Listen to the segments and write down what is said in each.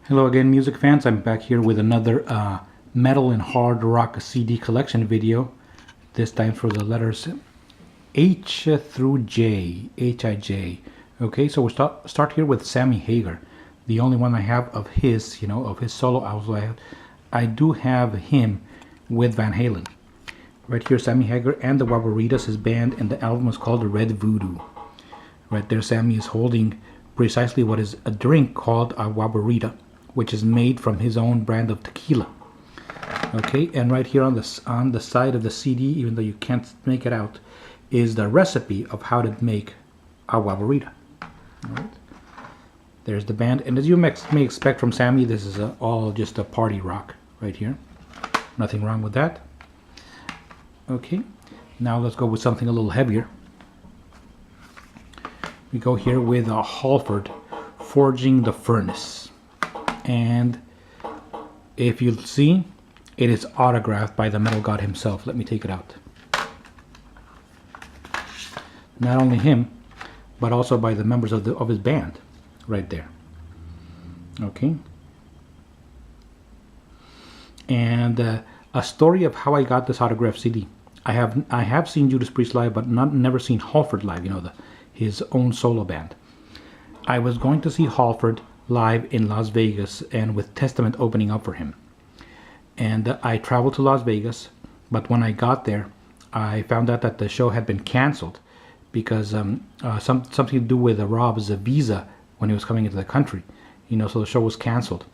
Hello again, music fans. I'm back here with another metal and hard rock CD collection video. This time for the letters H through J, H-I-J. Okay, so we'll start here with Sammy Hagar. The only one I have of his, of his solo albums. I do have him with Van Halen. Right here, Sammy Hagar and the Waboritas, his band, and the album is called Red Voodoo. Right there, Sammy is holding precisely what is a drink called a Waborita, which is made from his own brand of tequila. Okay, and right here on the side of the CD, even though you can't make it out, is the recipe of how to make a Waborita. All right. There's the band, and as you may expect from Sammy, this is all just a party rock right here. Nothing wrong with that. Okay, now let's go with something a little heavier. We go here with a Halford, Forging the Furnace. And if you see, it is autographed by the metal god himself. Let me take it out. Not only him, but also by the members of his band, right there. Okay. And a story of how I got this autographed CD. I have seen Judas Priest live, but never seen Halford live. His own solo band. I was going to see Halford live in Las Vegas, and with Testament opening up for him. And I traveled to Las Vegas, but when I got there, I found out that the show had been canceled because something to do with Rob's visa when he was coming into the country. So the show was canceled.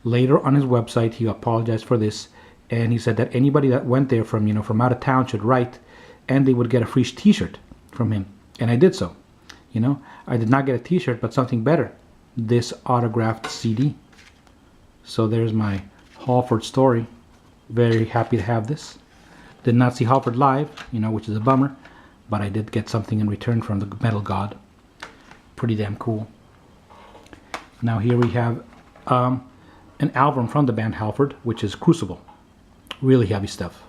Later on his website, he apologized for this, and he said that anybody that went there from out of town should write, and they would get a free T-shirt from him. And I did so. I did not get a T-shirt, but something better. This autographed CD. So there's my Halford story. Very happy to have this. Did not see Halford live, which is a bummer, but I did get something in return from the metal god. Pretty damn cool. Now here we have an album from the band Halford, which is Crucible. Really heavy stuff.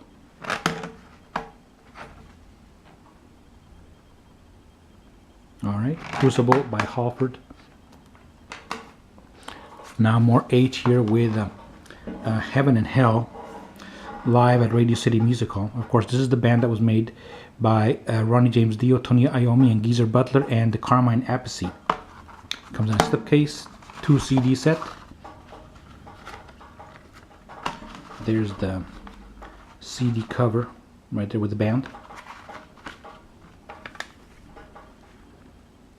Alright, Crucible by Halford. Now more H here with Heaven and Hell, live at Radio City Music Hall. Of course, this is the band that was made by Ronnie James Dio, Tony Iommi, and Geezer Butler, and the Carmine Appice. Comes in a slipcase, 2 CD set. There's the CD cover right there with the band.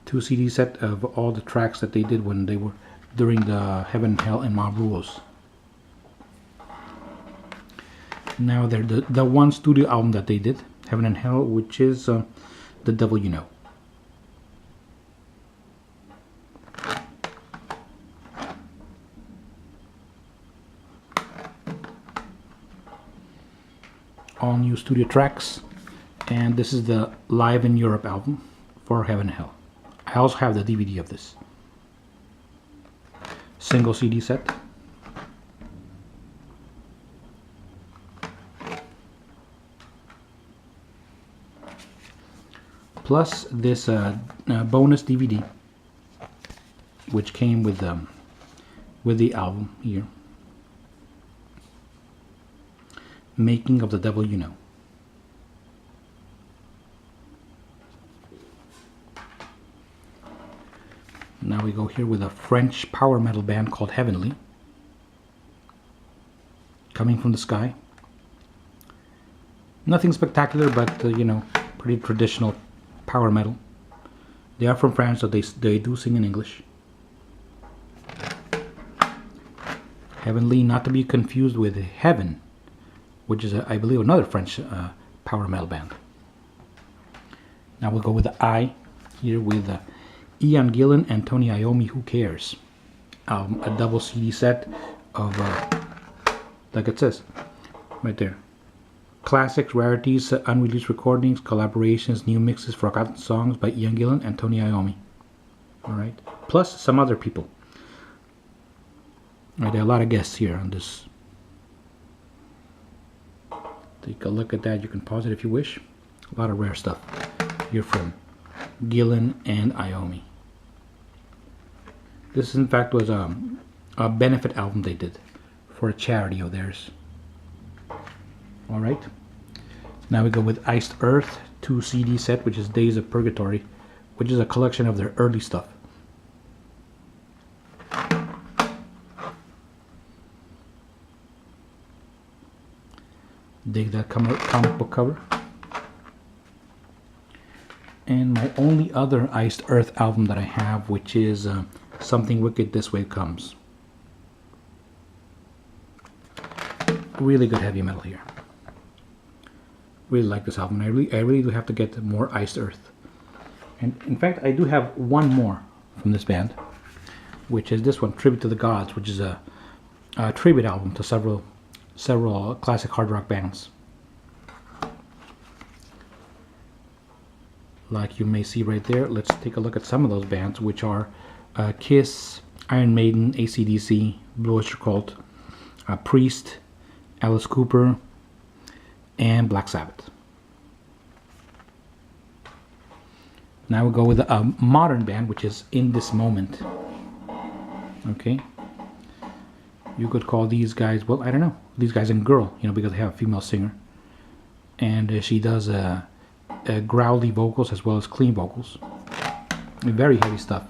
2 CD set of all the tracks that they did when they were during the Heaven, Hell, and Mob Rules. Now they're the one studio album that they did, Heaven and Hell, which is The Devil You Know. All new studio tracks, and this is the Live in Europe album for Heaven and Hell. I also have the DVD of this. Single CD set. Plus this bonus DVD, which came with the album here. Making of the Devil You Know. Now we go here with a French power metal band called Heavenly. Coming from the Sky. Nothing spectacular, but pretty traditional power metal. They are from France, so they do sing in English. Heavenly, not to be confused with Heaven, which is, I believe, another French power metal band. Now we'll go with the I here with Ian Gillan and Tony Iommi, Who Cares? A double CD set of, like it says, right there. Classics, rarities, unreleased recordings, collaborations, new mixes, forgotten songs by Ian Gillan and Tony Iommi. Alright. Plus some other people. Alright, there are a lot of guests here on this. Take a look at that. You can pause it if you wish. A lot of rare stuff here from Gillan and Iommi. This in fact was benefit album they did for a charity of theirs. All right. Now we go with Iced Earth 2 CD set, which is Days of Purgatory, which is a collection of their early stuff. Dig that comic book cover. And my only other Iced Earth album that I have, which is Something Wicked This Way Comes. Really good heavy metal here. Really like this album. I really do have to get more Iced Earth. And in fact, I do have one more from this band, which is this one, Tribute to the Gods, which is a tribute album to several classic hard rock bands. Like you may see right there, let's take a look at some of those bands, which are Kiss, Iron Maiden, AC/DC, Blue Oyster Cult, Priest, Alice Cooper, and Black Sabbath. Now we'll go with a modern band, which is In This Moment. Okay. You could call these guys, well, I don't know, these guys and girl, because they have a female singer. And she does growly vocals as well as clean vocals. Very heavy stuff.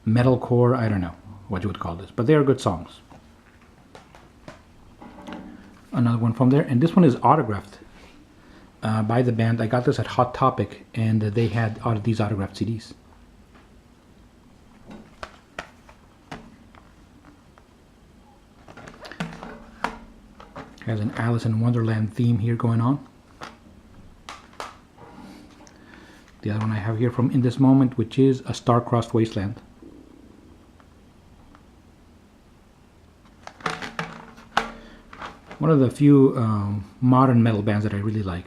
Metalcore, I don't know what you would call this, but they are good songs. Another one from there, and this one is autographed by the band. I got this at Hot Topic, and they had these autographed CDs. Has an Alice in Wonderland theme here going on. The other one I have here from In This Moment, which is A Star-Crossed Wasteland. One of the few modern metal bands that I really like.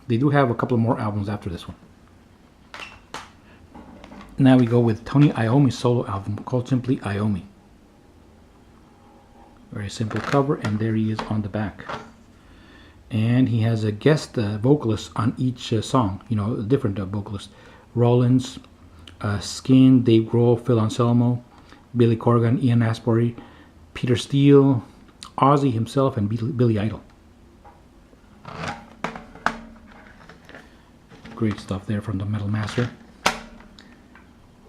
They do have a couple more albums after this one. Now we go with Tony Iommi's solo album called simply Iommi. Very simple cover, and there he is on the back. And he has a guest vocalist on each song, a different vocalist. Rollins, Skin, Dave Grohl, Phil Anselmo, Billy Corgan, Ian Astbury, Peter Steele, Ozzy himself, and Billy Idol. Great stuff there from the Metal Master.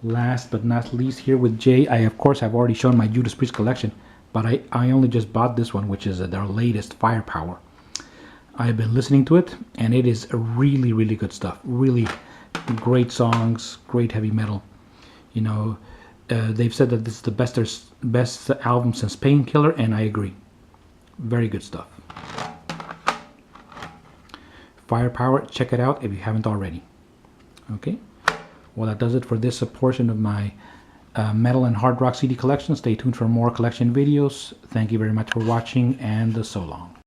Last but not least, here with Jay, I of course have already shown my Judas Priest collection, but I only just bought this one, which is their latest, Firepower. I've been listening to it, and it is really, really good stuff. Really great songs, great heavy metal. They've said that this is the best album since Painkiller, and I agree. Very good stuff. Firepower, check it out if you haven't already. Okay, well, that does it for this portion of my metal and hard rock CD collection. Stay tuned for more collection videos. Thank you very much for watching, and so long.